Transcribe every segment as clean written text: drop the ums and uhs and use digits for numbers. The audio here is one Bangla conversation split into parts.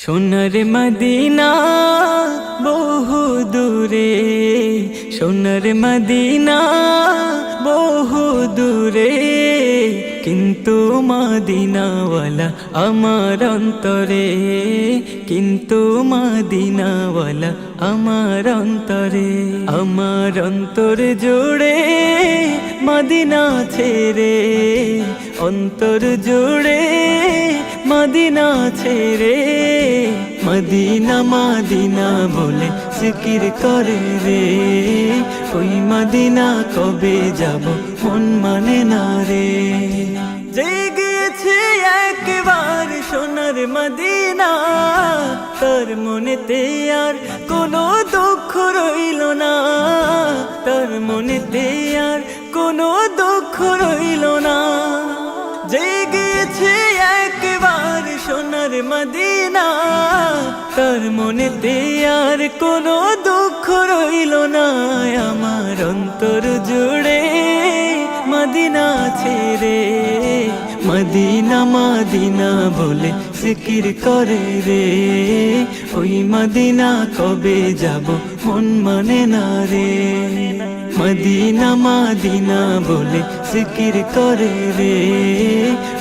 সোনার মদিনা বহু দূরে, সোনার মদিনা বহু দূরে, কিন্তু মদিনাওয়ালা আমার অন্তরে, কিন্তু মদিনাওয়ালা আমার অন্তরে। আমার অন্তর জুড়ে মদিনা ছেড়ে, অন্তর জুড়ে মদিনা ছেড়ে, মদিনা মদিনা বলে জিকির করে রে। ওই মদিনা কবে যাব মন মানে না রে। জেগেছে একবার সোনার মদিনা, তার মনেতে আর কোনো দুঃখ রইল না, তার মনেতে আর কোনো দুঃখ রইল না। জেগেছে একবার সোনার মদিনা, তার মনেতে আর কোনো দুঃখ রইল না। আমার অন্তর জুড়ে মদিনা ছেড়ে, মদিনা মদিনা বলে জিকির করে রে। ওই মদিনা কবে যাব মন মানে না রে। মদিনা মদিনা বলে জিকির করে রে।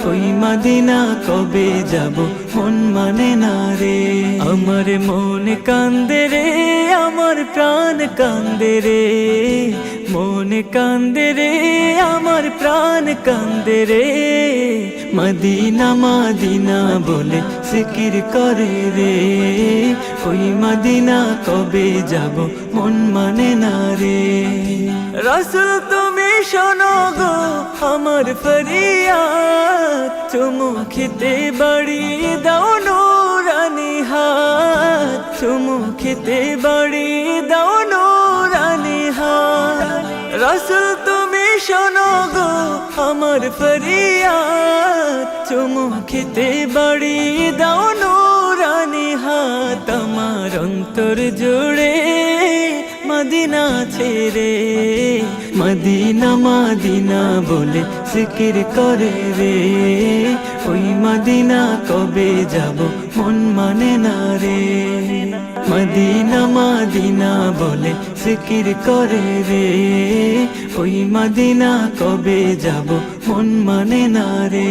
ওই মদিনা কবে যাব মন মানে না রে। আমার মন কান্দে রে, আমার প্রাণ কান্দে রে, মন কান্দে রে, আমার প্রাণ কান্দে রে। মদিনা মদিনা বলে জিকির করে রে। ওই মদিনা কবে যাব মন মানে না রে। রাসূল তুমি শোনো গো আমার ফরিয়াদ, চুমু খেতে বাড়িয়ে দাও নূরানি হাত, চুমু খেতে বাড়িয়ে দাও নূরানি হাত। রাসূল তুমি শোনো গো আমার ফরিয়াদ, চুমু খেতে বাড়িয়ে দাও নূরানি হাত। আমার অন্তর জুড়ে মদিনা ছেড়ে, মদিনা মদিনা বলে জিকির করে রে। ওই মদিনা কবে যাব মন মানে না রে। মদিনা মদিনা বলে জিকির করে রে। ওই মদিনা কবে যাব মন মানে না রে।